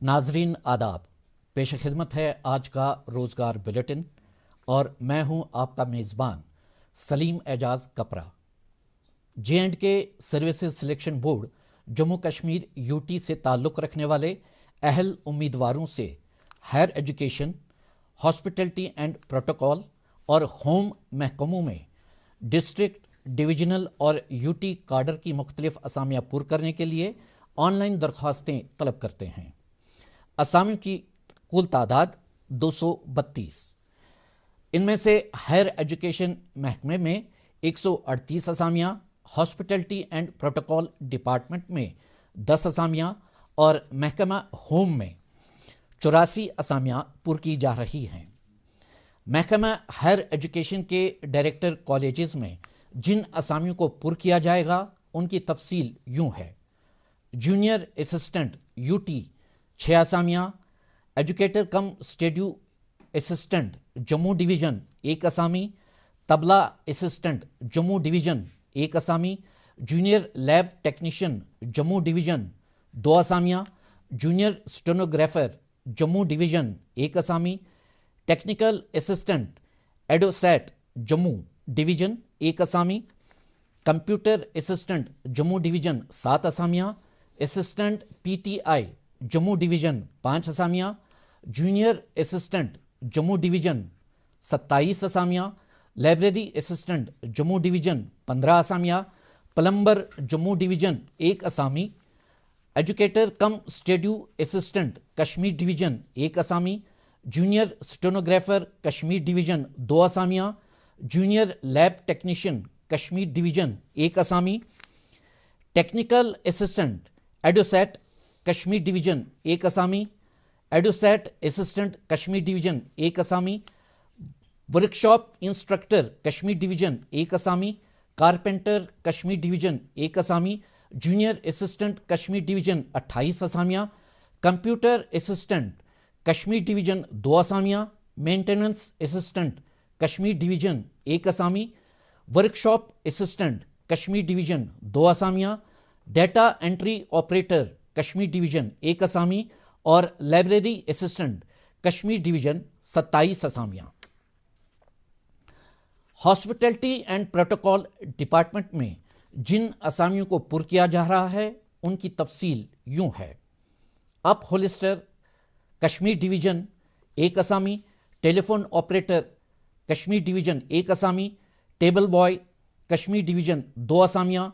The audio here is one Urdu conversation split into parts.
ناظرین آداب، پیش خدمت ہے آج کا روزگار بلیٹن اور میں ہوں آپ کا میزبان Saleem Ejaz Kapra. JNK services selection board Jammu Kashmir UT سے تعلق رکھنے والے اہل امیدواروں سے higher education, hospitality and protocol اور ہوم محکموں میں ڈسٹرکٹ، ڈویژنل اور UT کاڈر کی مختلف اسامیاں پر کرنے کے لیے آن لائن درخواستیں طلب کرتے ہیں۔ اسامیوں کی کل تعداد 232۔ ان میں سے ہائر ایجوکیشن محکمے میں 138 اسامیاں، ہاسپٹلٹی اینڈ پروٹوکول ڈپارٹمنٹ میں 10 اسامیاں اور محکمہ ہوم میں 84 اسامیاں پر کی جا رہی ہیں۔ محکمہ ہائر ایجوکیشن کے ڈائریکٹر کالجز میں جن اسامیوں کو پر کیا جائے گا ان کی تفصیل یوں ہے: جونیئر اسسٹنٹ UT 6 اسامیاں، educator cum studio assistant Jammu division 1 اسامی، طبلہ اسسٹنٹ جموں ڈویژن 1 اسامی، junior lab technician Jammu division 2 اسامیاں، جونیئر اسٹینوگرافر جموں ڈویژن 1 اسامی، ٹیکنیکل اسسٹنٹ ایڈوسیٹ جموں ڈویژن 1 اسامی، کمپیوٹر اسسٹنٹ جموں ڈویژن 7 اسامیاں، اسسٹنٹ PTI جموں ڈویژن 5 اسامیاں، جونیئر اسسٹنٹ جموں ڈویژن 27 اسامیاں، لائبریری اسسٹنٹ جموں ڈویژن 15 اسامیاں، پلمبر جموں ڈویژن 1 اسامی، educator cum studio assistant Kashmir division 1 اسامی، جونیئر اسٹینوگرافر کشمیر ڈویژن 2 اسامیاں، junior lab technician Kashmir division 1 اسامی، ٹیکنیکل اسسٹنٹ ایڈوسیٹ کشمیر ڈویژن 1 اسامی، ایڈوسیٹ اسسٹنٹ کشمیر ڈویژن 1 اسامی، ورکشاپ انسٹرکٹر کشمیر ڈویژن 1 اسامی، کارپینٹر کشمیر ڈویژن 1 اسامی، جونیئر اسسٹنٹ کشمیر ڈویژن 28 اسامیاں، کمپیوٹر اسسٹنٹ کشمیر ڈویژن 2 اسامیاں، مینٹیننس اسسٹنٹ کشمیر ڈویژن 1 اسامی، workshop assistant Kashmir division 2 اسامیاں، data entry operator Kashmir division 1 اسامی اور لائبریری اسسٹنٹ کشمیر ڈویژن 27 اسامیاں۔ ہاسپٹلٹی اینڈ پروٹوکول ڈپارٹمنٹ میں جن اسامیوں کو پر کیا جا رہا ہے ان کی تفصیل یوں ہے: اپ ہولسٹر کشمیر ڈویژن 1 اسامی، telephone operator Kashmir division 1 اسامی، ٹیبل بوائے کشمیر ڈویژن 2 اسامیاں،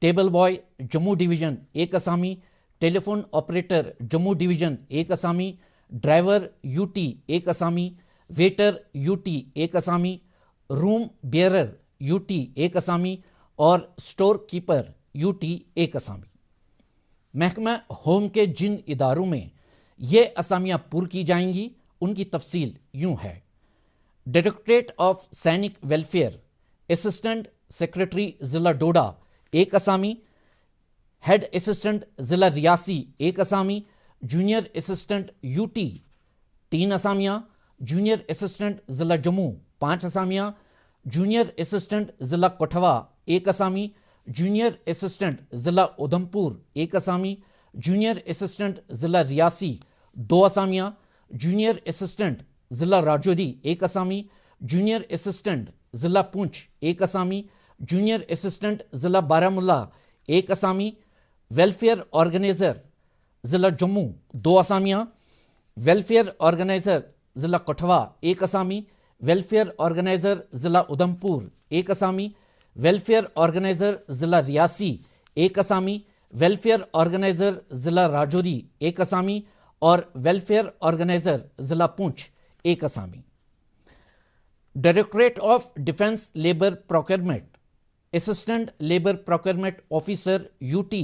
ٹیبل بوائے جموں ڈویژن 1 اسامی، telephone operator Jammu division 1 اسامی، ڈرائیور UT 1 اسامی، ویٹر UT 1 اسامی، روم بیئرر UT 1 اسامی اور اسٹور کیپر UT 1 اسامی۔ محکمہ ہوم کے جن اداروں میں یہ اسامیاں پر کی جائیں گی ان کی تفصیل یوں ہے: directorate of Sainik welfare, assistant secretary ضلع ڈوڈا 1 اسامی، ہیڈ اسسٹنٹ ضلع ریاسی 1 اسامی، جونیئر اسسٹنٹ UT 3 اسامیاں، جونیئر اسسٹنٹ ضلع جموں 5 اسامیاں، جونیئر اسسٹنٹ ضلع کٹھوا 1 اسامی، جونیئر اسسٹنٹ ضلع ادھمپور 1 اسامی، جونیئر اسسٹنٹ ضلع ریاسی 2 اسامیاں، جونیئر اسسٹنٹ ضلع راجوری 1 اسامی، جونیئر اسسٹنٹ ضلع پونچھ 1 اسامی، جونیئر اسسٹنٹ ضلع بارہمولہ 1 اسامی، ویلفیئر آرگنائزر ضلع جموں 2 اسامیاں، ویلفیئر آرگنائزر ضلع کٹھوا 1 اسامی، ویلفیئر آرگنائزر ضلع ادھمپور 1 اسامی، ویلفیئر آرگنائزر ضلع ریاسی 1 اسامی، ویلفیئر آرگنائزر ضلع راجوری 1 اسامی اور ویلفیئر آرگنائزر ضلع پونچھ 1 اسامی۔ Directorate of defence labour procurement, assistant labour procurement officer UT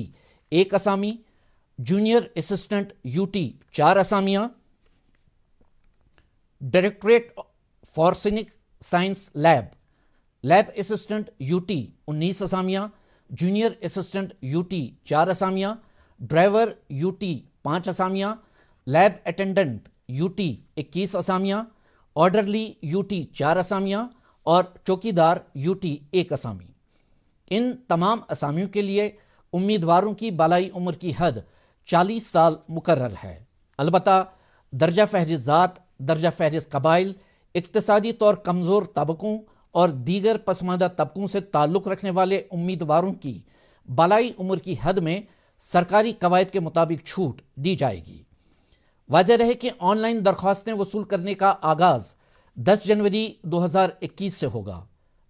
1 اسامی، جونیئر اسسٹنٹ UT 4 اسامیاں، directorate forensic science lab, lab assistant UT 19 اسامیاں، جونیئر اسسٹنٹ UT 4 اسامیاں، ڈرائیور UT 5 اسامیاں، لیب اٹینڈنٹ UT 21 اسامیاں، آرڈرلی UT 4 اسامیاں اور چوکیدار UT 1 اسامی۔ ان تمام اسامیوں کے لیے امیدواروں کی بالائی عمر کی حد 40 سال مقرر ہے۔ البتہ درجہ فہرست ذات، درجہ فہرست قبائل، اقتصادی طور کمزور طبقوں اور دیگر پسماندہ طبقوں سے تعلق رکھنے والے امیدواروں کی بالائی عمر کی حد میں سرکاری قواعد کے مطابق چھوٹ دی جائے گی۔ واضح رہے کہ آن لائن درخواستیں وصول کرنے کا آغاز 10 جنوری 2021 سے ہوگا،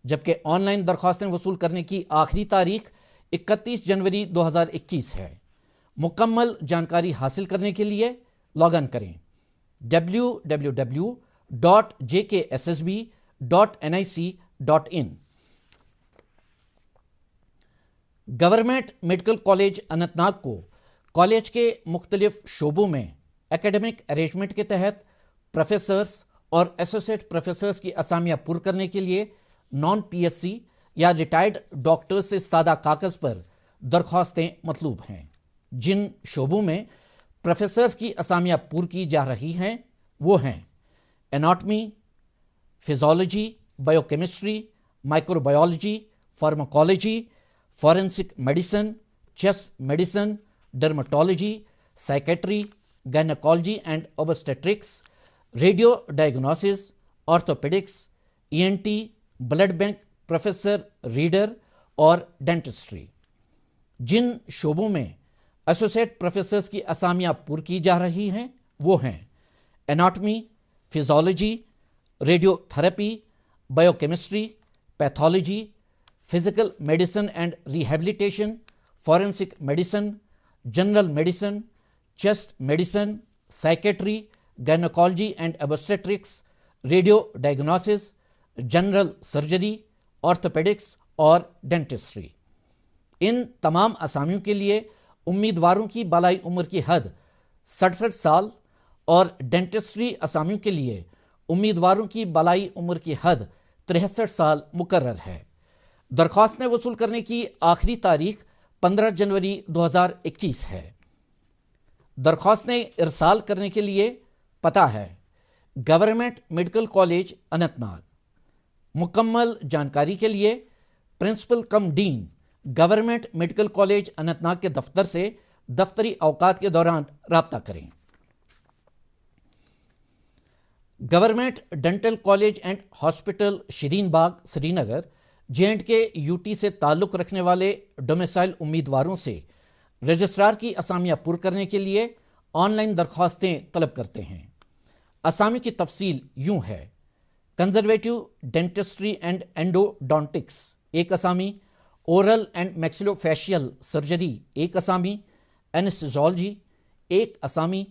جبکہ آن لائن درخواستیں وصول کرنے کی آخری تاریخ 31 جنوری 2021 ہے۔ مکمل جانکاری حاصل کرنے کے لیے لاگ ان کریں www.jkssb.nic.in۔ Government medical college Anantnag کو کالج کے مختلف شعبوں میں ایکیڈمک ارینجمنٹ کے تحت پروفیسرز اور ایسوسیٹ پروفیسرز کی اسامیاں پر کرنے کے لیے نان پی ایس سی یا ریٹائرڈ ڈاکٹرز سے سادہ کاغذ پر درخواستیں مطلوب ہیں۔ جن شعبوں میں پروفیسرز کی اسامیاں پر کی جا رہی ہیں وہ ہیں anatomy, physiology, biochemistry, microbiology, pharmacology, forensic medicine, chest medicine, dermatology, psychiatry, gynaecology and obstetrics, radio diagnosis, orthopaedics, E N T, blood bank, professor reader اور ڈینٹسٹری۔ جن شعبوں میں ایسوسیٹ پروفیسرز کی اسامیاں پر کی جا رہی ہیں وہ ہیں anatomy, physiology, radiotherapy, biochemistry, pathology, physical medicine and rehabilitation, forensic medicine, general medicine, chest medicine, psychiatry, gynaecology and obstetrics, radio diagnosis, general surgery, orthopaedics اور ڈینٹسٹری۔ ان تمام اسامیوں کے لیے امیدواروں کی بالائی عمر کی حد 67 سال اور ڈینٹسٹری اسامیوں کے لیے امیدواروں کی بالائی عمر کی حد 63 سال مقرر ہے۔ درخواستیں وصول کرنے کی آخری تاریخ 15 جنوری 2021 ہے۔ درخواستیں ارسال کرنے کے لیے پتہ ہے government medical college Anantnag. مکمل جانکاری کے لیے principal cum dean government medical college Anantnag کے دفتر سے دفتری اوقات کے دوران رابطہ کریں۔ Government dental college and hospital Shireen Bagh Sri Nagar JNK-UT سے تعلق رکھنے والے ڈومیسائل امیدواروں سے رجسٹرار کی اسامیاں پر کرنے کے لیے آن لائن درخواستیں طلب کرتے ہیں۔ اسامی کی تفصیل یوں ہے: کنزرویٹو ڈینٹسٹری اینڈ اینڈوڈونٹکس ایک اسامی، اورل اینڈ میکسیلو فیشیل سرجری ایک اسامی، اینستھیزیولوجی ایک اسامی،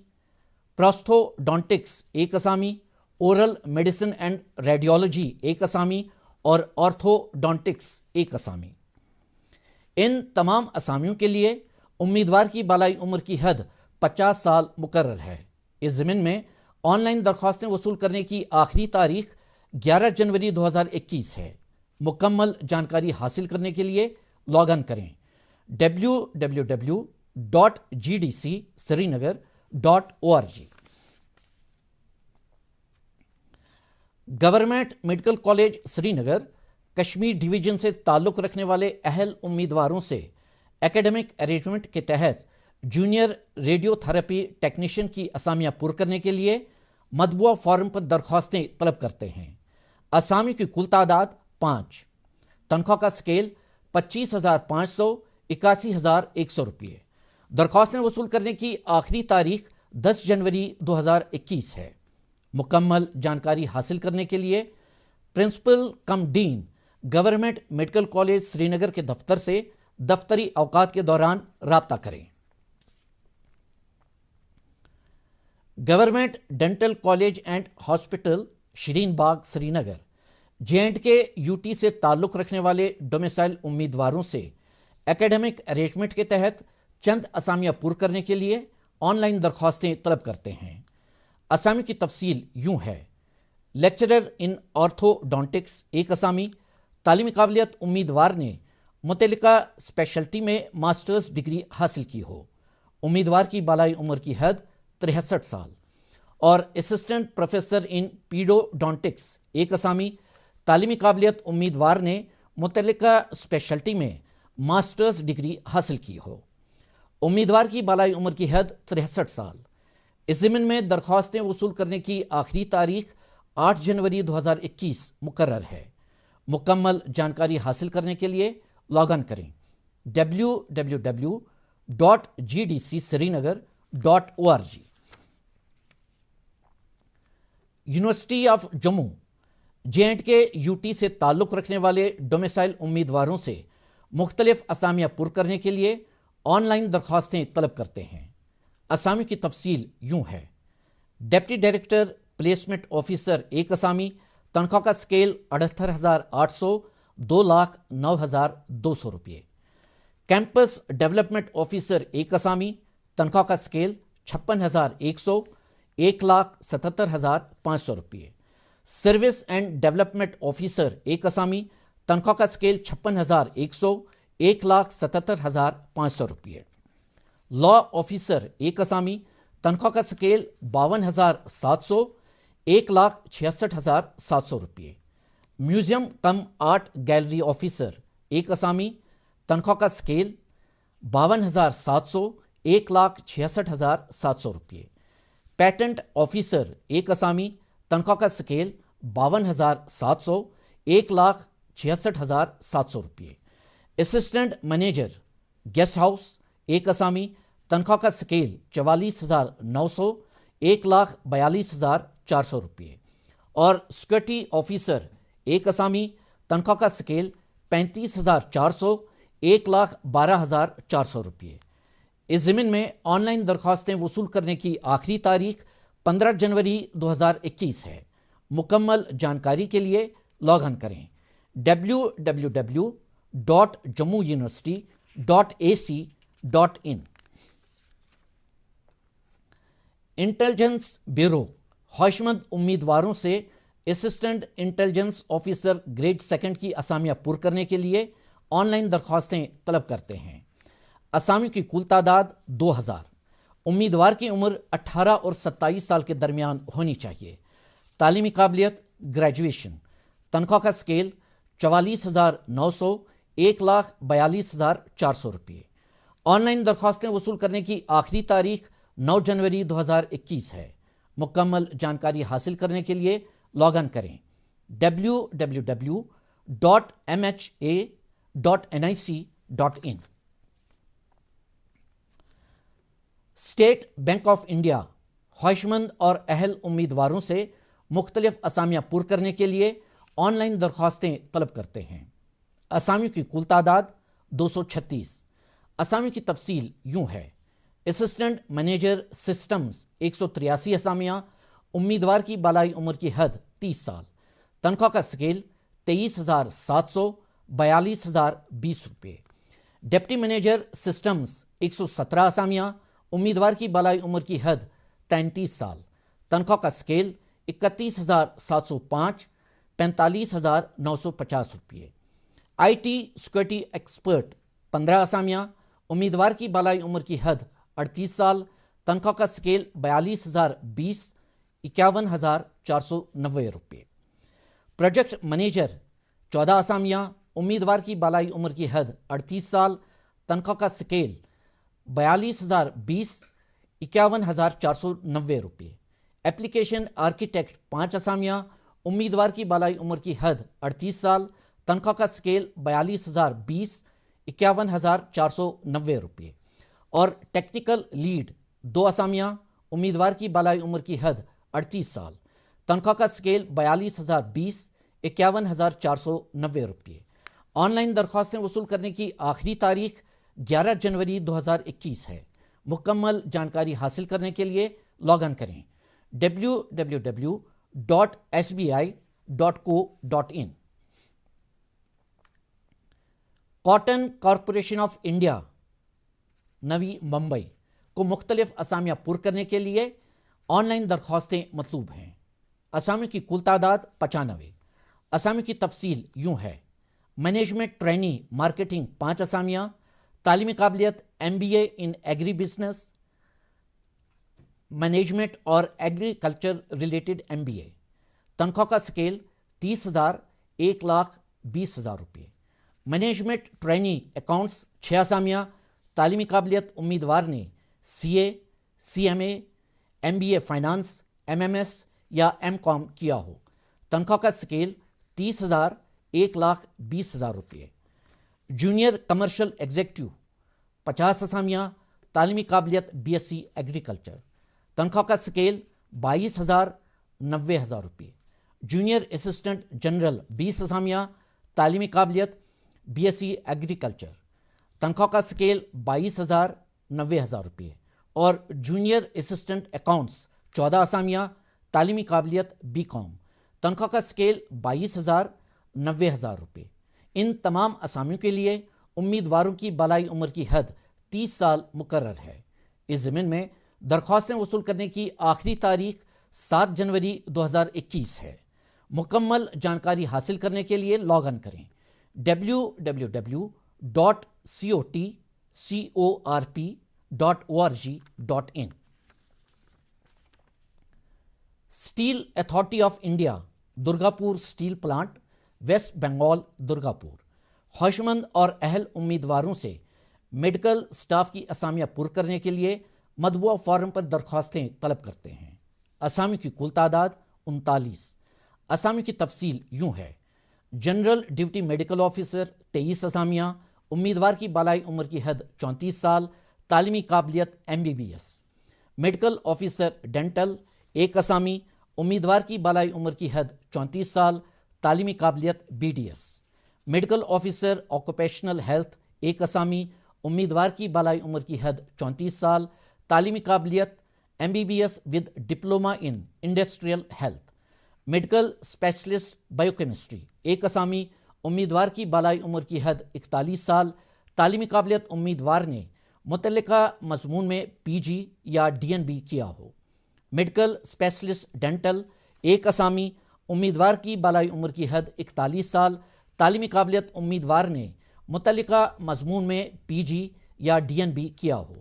پراستھوڈونٹکس ایک اسامی، اورل میڈیسن اینڈ ریڈیولوجی ایک اسامی اور آرتھوڈونٹکس ایک اسامی۔ ان تمام اسامیوں کے لیے امیدوار کی بالائی عمر کی حد 50 سال مقرر ہے۔ اس ضمن میں آن لائن درخواستیں وصول کرنے کی آخری تاریخ 11 جنوری 2021 ہے۔ مکمل جانکاری حاصل کرنے کے لیے لاگ ان کریں www.gdcsrinagar.org۔ گورنمنٹ میڈیکل کالج سری نگر کشمیر ڈویژن سے تعلق رکھنے والے اہل امیدواروں سے ایکیڈمک ارینجمنٹ کے تحت جونیئر ریڈیو تھراپی ٹیکنیشین کی اسامیاں پر کرنے کے لیے مطبوعہ فارم پر درخواستیں طلب کرتے ہیں۔ اسامی کی کل تعداد 5، تنخواہ کا سکیل 25,500 81,100 روپے۔ درخواستیں وصول کرنے کی آخری تاریخ 10 جنوری 2021 ہے۔ مکمل جانکاری حاصل کرنے کے لیے principal cum dean government medical college Srinagar کے دفتر سے دفتری اوقات کے دوران رابطہ کریں۔ Government dental college and hospital Shireen Bagh Sri Nagar JNK-UT سے تعلق رکھنے والے ڈومیسائل امیدواروں سے ایکیڈمک ارینجمنٹ کے تحت چند اسامیاں پر کرنے کے لیے آن لائن درخواستیں طلب کرتے ہیں۔ اسامی کی تفصیل یوں ہے: لیکچرر ان آرتھوڈونٹکس ایک اسامی، تعلیمی قابلیت امیدوار نے متعلقہ اسپیشلٹی میں ماسٹرز ڈگری حاصل کی ہو، امیدوار کی بالائی عمر کی حد 63 سال، اور اسسٹنٹ پروفیسر ان پیڈوڈونٹکس ایک اسامی، تعلیمی قابلیت امیدوار نے متعلقہ اسپیشلٹی میں ماسٹرز ڈگری حاصل کی ہو، امیدوار کی بالائی عمر کی حد 63 سال، اس ضمن میں درخواستیں وصول کرنے کی آخری تاریخ 8 جنوری 2021 مقرر ہے۔ مکمل جانکاری حاصل کرنے کے لیے لاگ ان کریں www.gdcsrinagar.org۔ University of Jammu JNK UT سے تعلق رکھنے والے ڈومیسائل امیدواروں سے مختلف اسامیاں پر کرنے کے لیے آن لائن درخواستیں طلب کرتے ہیں۔ اسامی کی تفصیل یوں ہے: ڈپٹی ڈائریکٹر پلیسمنٹ آفیسر ایک اسامی، تنخواہ کا سکیل 78,800 2,09,200 روپے۔ کیمپس ڈیولپمنٹ آفیسر ایک اسامی، تنخواہ کا سکیل 56,100 1,77,500 روپے۔ سروس اینڈ ڈیولپمنٹ آفیسر ایک اسامی، تنخواہ کا سکیل 56,100 1,77,500 روپے۔ لا آفیسر ایک اسامی، تنخواہ کا سکیل 52,700 1,66,700 روپے۔ میوزیم کم آرٹ گیلری آفیسر ایک اسامی، تنخواہ کا سکیل 52,700 1,66,700 روپے۔ پیٹنٹ آفیسر ایک اسامی، تنخواہ کا سکیل 52,700 1,66,700 روپے۔ اسسٹنٹ مینیجر گیسٹ ہاؤس ایک اسامی، تنخواہ کا سکیل 44,900 1,42,400 روپے۔ اور سیکورٹی آفیسر ایک اسامی، تنخواہ کا سکیل 35,400 1,12,400 روپے۔ اس ضمن میں آن لائن درخواستیں وصول کرنے کی آخری تاریخ 15 جنوری 2021 ہے۔ مکمل جانکاری کے لیے لاگ ان کریں www.jammuuniversity.ac.in۔ انٹیلیجنس بیورو خواہشمند امیدواروں سے اسسٹنٹ انٹیلیجنس آفیسر گریڈ 2 کی اسامیاں پر کرنے کے لیے آن لائن درخواستیں طلب کرتے ہیں۔ اسامی کی کل تعداد 2000۔ امیدوار کی عمر 18 اور 27 سال کے درمیان ہونی چاہیے۔ تعلیمی قابلیت گریجویشن۔ تنخواہ کا سکیل 44,900 1,42,400 روپے۔ آن لائن درخواستیں وصول کرنے کی آخری تاریخ 9 جنوری 2021 ہے۔ مکمل جانکاری حاصل کرنے کے لیے لاگ ان کریں www.mha.nic.in۔ State bank of India خواہشمند اور اہل امیدواروں سے مختلف اسامیاں پر کرنے کے لیے آن لائن درخواستیں طلب کرتے ہیں۔ اسامیوں کی کل تعداد 236۔ اسامی کی تفصیل یوں ہے: اسسٹنٹ مینیجر سسٹمز 183 اسامیاں، امیدوار کی بالائی عمر کی حد 30 سال، تنخواہ کا سکیل 23,700 42,020 روپے۔ ڈپٹی مینیجر سسٹمز 117 اسامیاں، امیدوار کی بالائی عمر کی حد 33 سال، تنخواہ کا سکیل 31,705 45,950 روپے۔ IT سیکورٹی ایکسپرٹ 15 اسامیاں، امیدوار کی بالائی عمر کی حد 38 سال، تنخواہ کا سکیل 42,020 51,490 روپے۔ پروجیکٹ مینیجر 14 اسامیاں، امیدوار کی بالائی عمر کی حد 38 سال، تنخواہ کا سکیل 42,020 51,490 روپے۔ اپلیکیشن آرکیٹیکٹ 5 اسامیاں، امیدوار کی بالائی عمر کی حد 38 سال، تنخواہ کا سکیل 42,020 51,490 روپے۔ اور ٹیکنیکل لیڈ 2 اسامیاں، امیدوار کی بالائی عمر کی حد 38 سال، تنخواہ کا سکیل 42,020 51,490 روپے۔ آن لائن درخواستیں وصول کرنے کی آخری تاریخ 11 جنوری 2021 ہے۔ مکمل جانکاری حاصل کرنے کے لیے لاگ ان کریں www.sbi.co.in۔ Cotton corporation of India نوی ممبئی کو مختلف اسامیاں پر کرنے کے لیے آن لائن درخواستیں مطلوب ہیں۔ اسامیوں کی کل تعداد 95۔ اسامیوں کی تفصیل یوں ہے: مینجمنٹ ٹرینی مارکیٹنگ 5 اسامیاں، تعلیمی قابلیت MBA ان ایگری بزنس مینجمنٹ اور ایگریکلچر ریلیٹڈ MBA، تنخواہ کا سکیل 30,000 1,20,000 روپے۔ مینجمنٹ ٹرینی اکاؤنٹس 6 اسامیاں، تعلیمی قابلیت امیدوار نے CA CMA MBA finance, MMS یا M.Com کیا ہو. تنخواہ کا سکیل 30,000 1,20,000 روپے. جونیئر کمرشل ایگزیکٹو 50 اسامیاں, تعلیمی قابلیت BSc ایگریکلچر. تنخواہ کا سکیل 22,000 90,000 روپے. جونیئر اسسٹنٹ جنرل 20 اسامیاں, تعلیمی قابلیت BSc ایگریکلچر. تنخواہ کا سکیل 22,000 90,000 روپے. اور جونیئر اسسٹنٹ اکاؤنٹس 14 اسامیاں, تعلیمی قابلیت B.Com. تنخواہ کا سکیل 22,000 90,000 روپے. ان تمام اسامیوں کے لیے امیدواروں کی بالائی عمر کی حد 30 سال مقرر ہے. اس ضمن میں درخواستیں وصول کرنے کی آخری تاریخ 7 جنوری 2021 ہے. مکمل جانکاری حاصل کرنے کے لیے لاگ ان کریں www.cotcorp.org.in. Steel authority of India Durgapur steel plant, west Bengal Durgapur, خواہشمند اور اہل امیدواروں سے میڈیکل سٹاف کی اسامیاں پر کرنے کے لیے مطبوعہ فارم پر درخواستیں طلب کرتے ہیں. اسامی کی کل تعداد 39. اسامی کی تفصیل یوں ہے: جنرل ڈیوٹی میڈیکل آفیسر 23 اسامیاں, امیدوار کی بالائی عمر کی حد 34 سال, تعلیمی قابلیت MBBS. میڈیکل آفیسر ڈینٹل 1 اسامی, امیدوار کی بالائی عمر کی حد 34 سال, تعلیمی قابلیت BDS. Medical officer occupational health 1 اسامی, امیدوار کی بالائی عمر کی حد 34 سال, تعلیمی قابلیت MBBS with diploma in industrial health. Medical specialist bio chemistry 1 اسامی, امیدوار کی بالائی عمر کی حد 41 سال, تعلیمی قابلیت امیدوار نے متعلقہ مضمون میں PG یا DNB کیا ہو. میڈیکل اسپیشلسٹ ڈینٹل 1 اسامی, امیدوار کی بالائی عمر کی حد 41 سال, تعلیمی قابلیت امیدوار نے متعلقہ مضمون میں PG یا DNB کیا ہو.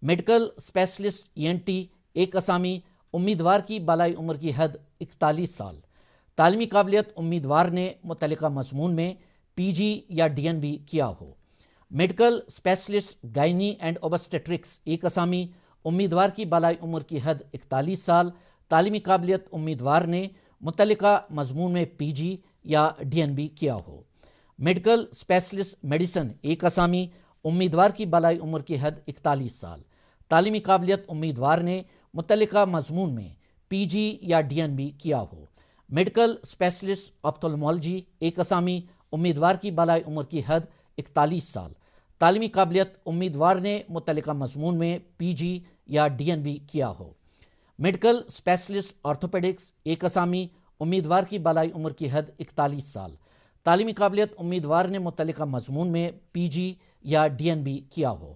میڈیکل اسپیشلسٹ ENT 1 اسامی, امیدوار کی بالائی عمر کی حد 41 سال, تعلیمی قابلیت امیدوار نے متعلقہ مضمون میں PG یا DNB کیا ہو. میڈیکل اسپیشلسٹ گائنی اینڈ اوبسٹیٹرکس 1 اسامی, امیدوار کی بالائی عمر کی حد 41 سال, تعلیمی قابلیت امیدوار نے متعلقہ مضمون میں PG یا DNB کیا ہو. میڈیکل اسپیشلسٹ میڈیسن 1 اسامی, امیدوار کی بالائی عمر کی حد 41 سال, تعلیمی قابلیت امیدوار نے متعلقہ مضمون میں PG یا DNB کیا ہو. میڈیکل اسپیشلسٹ آپتھالمالوجی 1 اسامی, امیدوار کی بالائی عمر کی حد 41 سال, تعلیمی قابلیت امیدوار نے متعلقہ مضمون میں PG یا DNB کیا ہو. میڈیکل اسپیشلسٹ آرتھوپیڈکس 1 اسامی, امیدوار کی بالائی عمر کی حد 41 سال, تعلیمی قابلیت امیدوار نے متعلقہ مضمون میں PG یا DNB کیا ہو.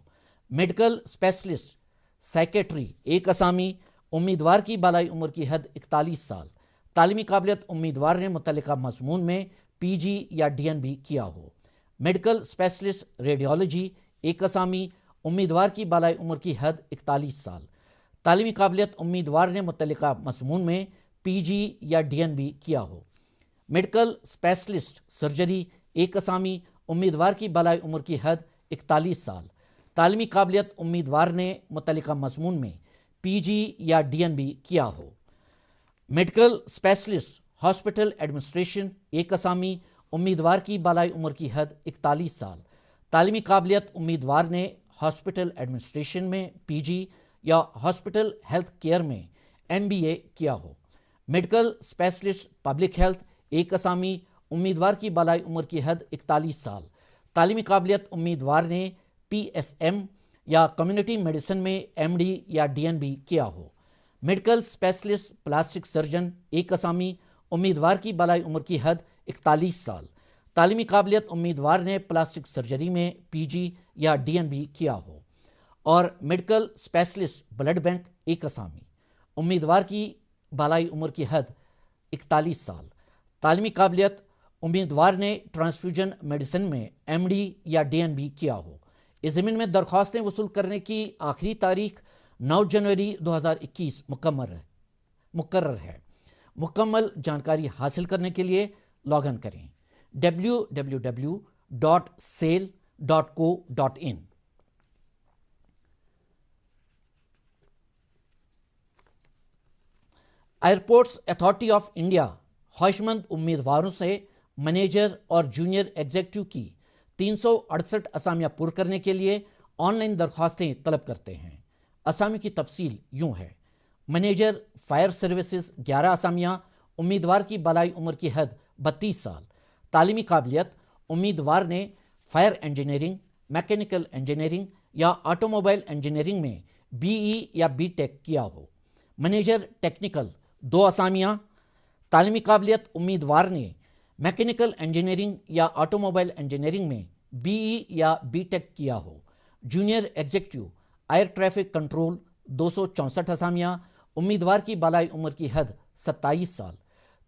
میڈیکل اسپیشلسٹ سائکیٹری 1 اسامی, امیدوار کی بالائی عمر کی حد 41 سال, تعلیمی قابلیت امیدوار نے متعلقہ مضمون میں PG یا DNB کیا ہو. میڈیکل اسپیشلسٹ ریڈیولوجی 1 اسامی, امیدوار کی بالائی عمر کی حد 41 سال, تعلیمی قابلیت امیدوار نے متعلقہ مضمون میں PG یا DNB کیا ہو. میڈیکل اسپیشلسٹ سرجری 1 اسامی, امیدوار کی بالائی عمر کی حد 41 سال, تعلیمی قابلیت امیدوار نے متعلقہ مضمون میں PG یا DNB کیا ہو. میڈیکل اسپیشلسٹ ہاسپٹل ایڈمنسٹریشن 1 اسامی, امیدوار کی بالائی عمر کی حد 41 سال, تعلیمی قابلیت امیدوار نے ہاسپٹل ایڈمنسٹریشن میں PG یا ہاسپٹل ہیلتھ کیئر میں MBA کیا ہو. میڈیکل اسپیشلسٹ پبلک ہیلتھ 1 اسامی, امیدوار کی بالائی عمر کی حد 41 سال, تعلیمی قابلیت امیدوار نے PSM یا کمیونٹی میڈیسن میں MD یا DNB کیا ہو. میڈیکل اسپیشلسٹ پلاسٹک سرجن 1 اسامی, امیدوار کی بالائی عمر کی حد 41 سال, تعلیمی قابلیت امیدوار نے پلاسٹک سرجری میں PG یا DNB کیا ہو. اور میڈیکل اسپیشلسٹ بلڈ بینک 1 اسامی, امیدوار کی بالائی عمر کی حد 41 سال, تعلیمی قابلیت امیدوار نے ٹرانسفیوژن میڈیسن میں MD یا DNB کیا ہو. اس ضمن میں درخواستیں وصول کرنے کی آخری تاریخ 9 جنوری 2021 مقرر ہے. مکمل جانکاری حاصل کرنے کے لیے لاگ ان کریں www.sale.co.in. Airports authority of India خواہشمند امیدواروں سے منیجر اور جونیئر ایگزیکٹو کی 368 اسامیاں پر کرنے کے لیے آن لائن درخواستیں طلب کرتے ہیں۔ اسامی کی تفصیل یوں ہے: منیجر فائر سروسز 11 اسامیاں، امیدوار کی بالائی عمر کی حد 32 سال، تعلیمی قابلیت امیدوار نے فائر انجینئرنگ، میکینیکل انجینئرنگ یا آٹو موبائل انجینئرنگ میں BE یا BTech کیا ہو۔ منیجر ٹیکنیکل 2 اسامیاں، تعلیمی قابلیت امیدوار نے میکینیکل انجینئرنگ یا آٹو موبائل انجینئرنگ میں BE یا BTech کیا ہو۔ Junior executive air traffic control 264 اسامیاں، امیدوار کی بالائی عمر کی حد 27 سال،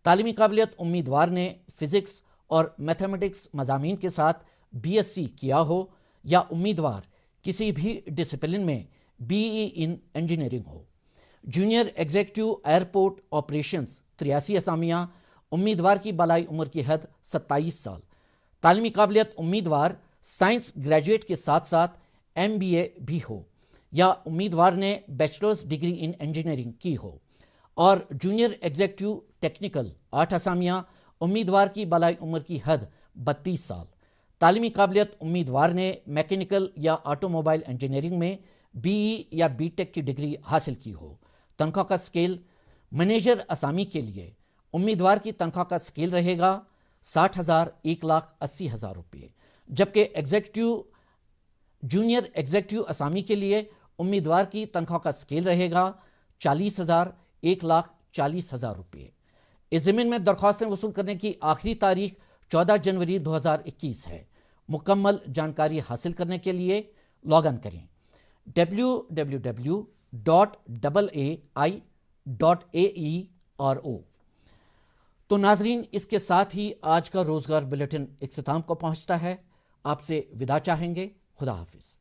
تعلیمی قابلیت امیدوار نے فزکس اور میتھمیٹکس مضامین کے ساتھ BSc کیا ہو یا امیدوار کسی بھی ڈسپلن میں BE in engineering who. Junior executive airport operations 83 اسامیاں، امیدوار کی بالائی عمر کی حد 27 سال، تعلیمی قابلیت امیدوار سائنس گریجویٹ کے ساتھ ساتھ MBA بھی ہو یا امیدوار نے بیچلرز ڈگری ان انجینئرنگ کی ہو۔ اور جونیئر ایگزیکٹو ٹیکنیکل 8 اسامیاں، امیدوار کی بالائی عمر کی حد 32 سال، تعلیمی قابلیت امیدوار نے میکینیکل یا آٹو موبائل انجینئرنگ میں BE یا BTech کی ڈگری حاصل کی ہو۔ تنخواہ کا سکیل: منیجر اسامی کے لیے امیدوار کی تنخواہ کا سکیل رہے گا 60,000 1,80,000 روپے، جبکہ جونیئر ایگزیکٹو اسامی کے لیے امیدوار کی تنخواہ کا سکیل رہے گا 40,000 1,40,000 روپے۔ اس ضمن میں درخواستیں وصول کرنے کی آخری تاریخ 14 جنوری 2021 ہے۔ مکمل جانکاری حاصل کرنے کے لیے لاگ ان کریں www.ai.aero۔ تو ناظرین، اس کے ساتھ ہی آج کا روزگار بلیٹن اختتام کو پہنچتا ہے۔ آپ سے وداع چاہیں گے۔ خدا حافظ۔